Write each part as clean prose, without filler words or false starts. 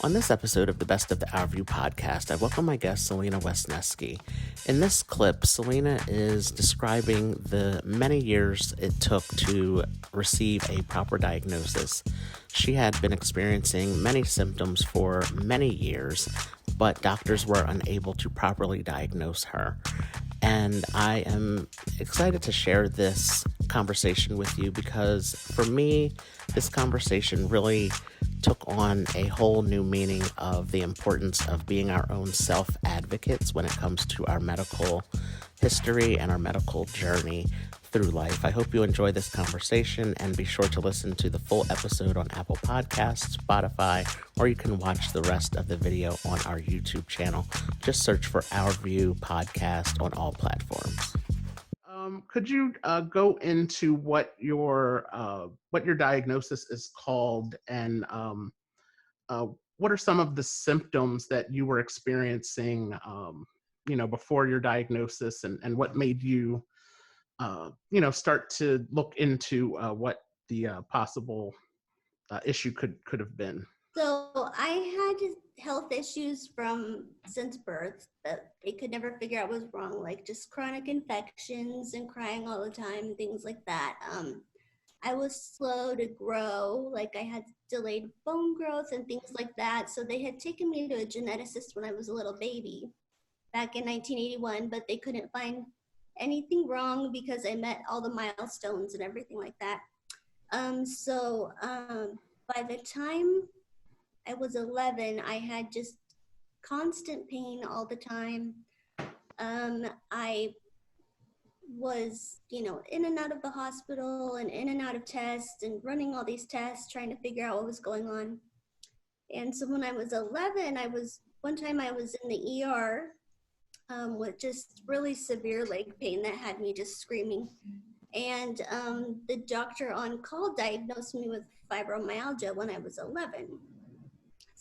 On this episode of the Best of the Our View podcast, I welcome my guest, Celina Wesneski. In this clip, Celina is describing the many years it took to receive a proper diagnosis. She had been experiencing many symptoms for many years, but doctors were unable to properly diagnose her. And I am excited to share this conversation with you because for me, this conversation really took on a whole new meaning of the importance of being our own self advocates when it comes to our medical history and our medical journey through life. I hope you enjoy this conversation and be sure to listen to the full episode on Apple Podcasts, Spotify, or you can watch the rest of the video on our YouTube channel. Just search for Our View Podcast on all platforms. Could you go into what your diagnosis is called, and what are some of the symptoms that you were experiencing, before your diagnosis, and what made you, start to look into what the possible issue could have been? So I had health issues from since birth that they could never figure out what was wrong, like just chronic infections and crying all the time, things like that. I was slow to grow, like I had delayed bone growth and things like that. So they had taken me to a geneticist when I was a little baby back in 1981, but they couldn't find anything wrong because I met all the milestones and everything like that. By the time I was 11, I had just constant pain all the time. I was, in and out of the hospital and in and out of tests and running all these tests, trying to figure out what was going on. And so when I was 11, one time I was in the ER with just really severe leg pain that had me just screaming. And the doctor on call diagnosed me with fibromyalgia when I was 11.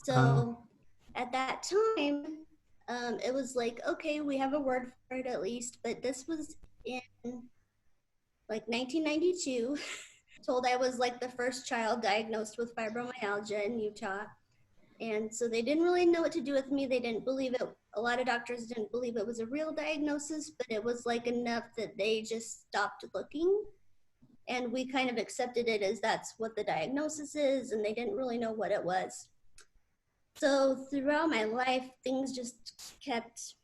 Oh, So at that time, it was like, okay, we have a word for it at least, but this was in like 1992. Told I was like the first child diagnosed with fibromyalgia in Utah. And so they didn't really know what to do with me. They didn't believe it. A lot of doctors didn't believe it was a real diagnosis, but it was like enough that they just stopped looking. And we kind of accepted it as that's what the diagnosis is, and they didn't really know what it was. So throughout my life, things just kept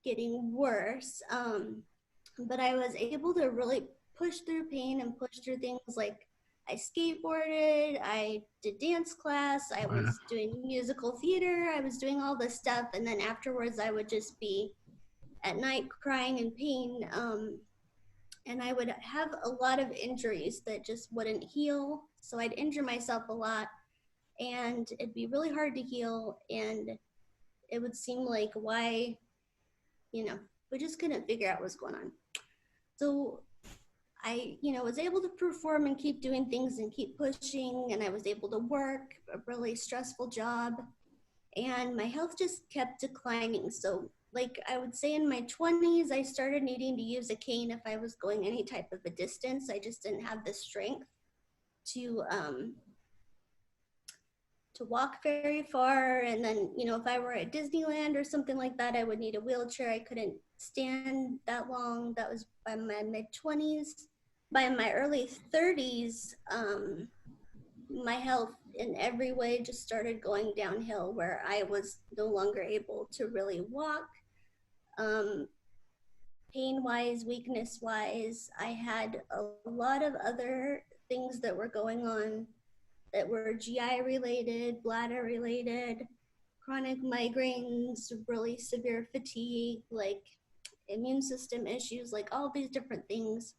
getting worse. But I was able to really push through pain and push through things like I skateboarded, I did dance class, I wow. was doing musical theater, I was doing all this stuff. And then afterwards, I would just be at night crying in pain. And I would have a lot of injuries that just wouldn't heal. So I'd injure myself a lot and it'd be really hard to heal. And it would seem like why, you know, we just couldn't figure out what's going on. So I, was able to perform and keep doing things and keep pushing. And I was able to work a really stressful job. And my health just kept declining. So, like I would say in my 20s, I started needing to use a cane if I was going any type of a distance. I just didn't have the strength to um, to walk very far. And then, if I were at Disneyland or something like that, I would need a wheelchair. I couldn't stand that long. That was by my mid 20s. By my early 30s, my health in every way just started going downhill where I was no longer able to really walk. Um, Pain wise, weakness wise, I had a lot of other things that were going on that were GI related, bladder related, chronic migraines, really severe fatigue, like immune system issues, like all these different things.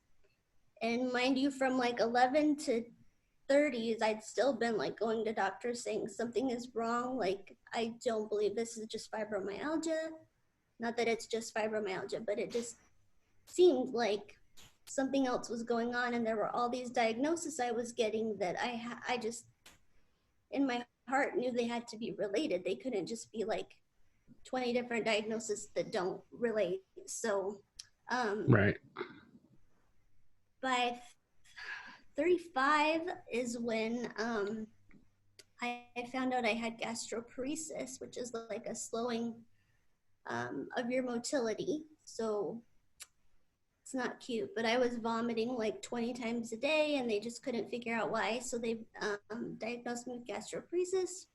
And mind you, from like 11 to 30s, I'd still been like going to doctors saying something is wrong. Like, I don't believe this is just fibromyalgia. Not that it's just fibromyalgia, but it just seemed like something else was going on. And there were all these diagnoses I was getting that I just in my heart knew they had to be related. They couldn't just be like 20 different diagnoses that don't relate. So Right. by 35 is when I found out I had gastroparesis, which is like a slowing of your motility. So it's not cute, but I was vomiting like 20 times a day and they just couldn't figure out why. So they diagnosed me with gastroparesis.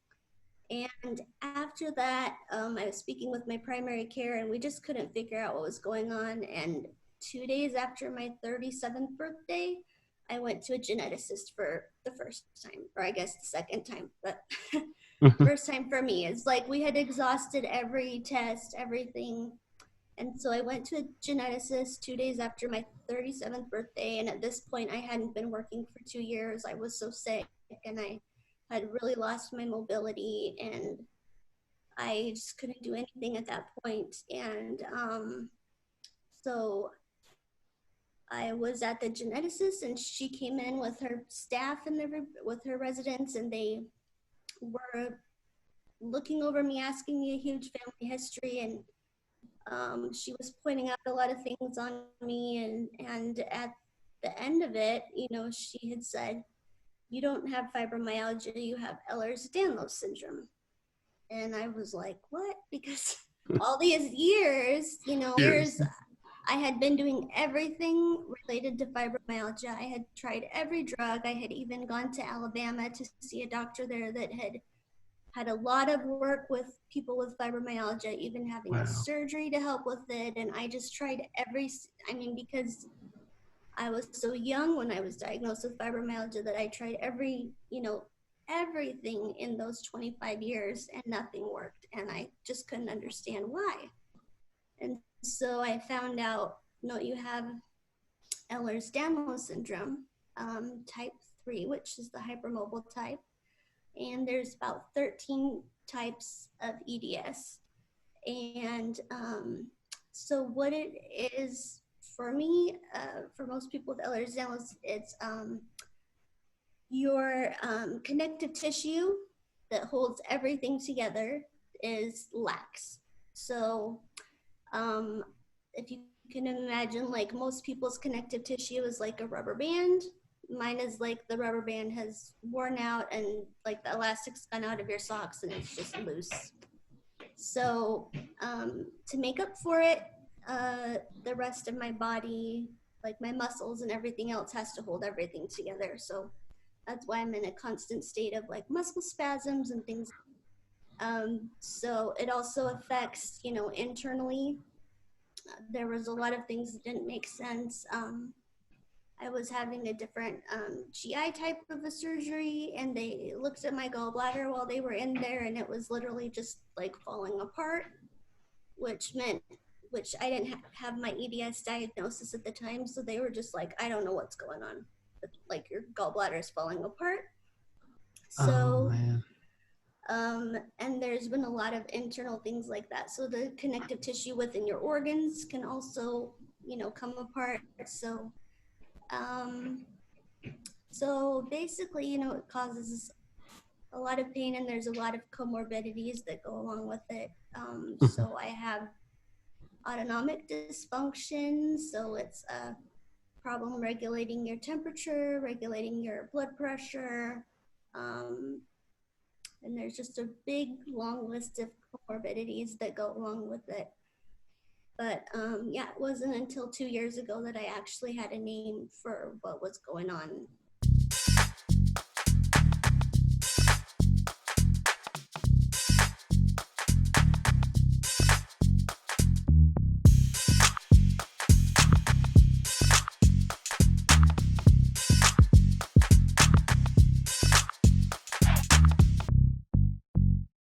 And after that, I was speaking with my primary care and we just couldn't figure out what was going on. And 2 days after my 37th birthday, I went to a geneticist for the first time, or I guess the second time, but first time for me. It's like we had exhausted every test, everything. And so I went to a geneticist 2 days after my 37th birthday. And at this point, I hadn't been working for 2 years. I was so sick and I had really lost my mobility and I just couldn't do anything at that point. And so I was at the geneticist and she came in with her staff and with her residents and they were looking over me, asking me a huge family history and she was pointing out a lot of things on me and at the end of it, she had said, you don't have fibromyalgia, you have Ehlers-Danlos syndrome. And I was like, what? Because all these years, Years. I had been doing everything related to fibromyalgia. I had tried every drug. I had even gone to Alabama to see a doctor there that had a lot of work with people with fibromyalgia, even having a Wow. surgery to help with it. And I just tried because I was so young when I was diagnosed with fibromyalgia that I tried everything in those 25 years and nothing worked. And I just couldn't understand why. And so I found out, no, you have Ehlers-Danlos syndrome, type 3, which is the hypermobile type. And there's about 13 types of EDS. And so what it is for me, for most people with Ehlers-Danlos, it's your connective tissue that holds everything together is lax. So um, if you can imagine, like most people's connective tissue is like a rubber band. Mine is like the rubber band has worn out and like the elastic's gone out of your socks and it's just loose. So to make up for it, the rest of my body, like my muscles and everything else, has to hold everything together. So that's why I'm in a constant state of like muscle spasms and things. So it also affects, internally. There was a lot of things that didn't make sense. I was having a different GI type of a surgery, and they looked at my gallbladder while they were in there, and it was literally just like falling apart, which I didn't have my EDS diagnosis at the time, so they were just like, I don't know what's going on, but like your gallbladder is falling apart. Oh So man. and there's been a lot of internal things like that. So the connective tissue within your organs can also, come apart. Um, so basically, it causes a lot of pain and there's a lot of comorbidities that go along with it. So I have autonomic dysfunction. So it's a problem regulating your temperature, regulating your blood pressure. Um, and there's just a big long list of comorbidities that go along with it. But yeah, it wasn't until 2 years ago that I actually had a name for what was going on.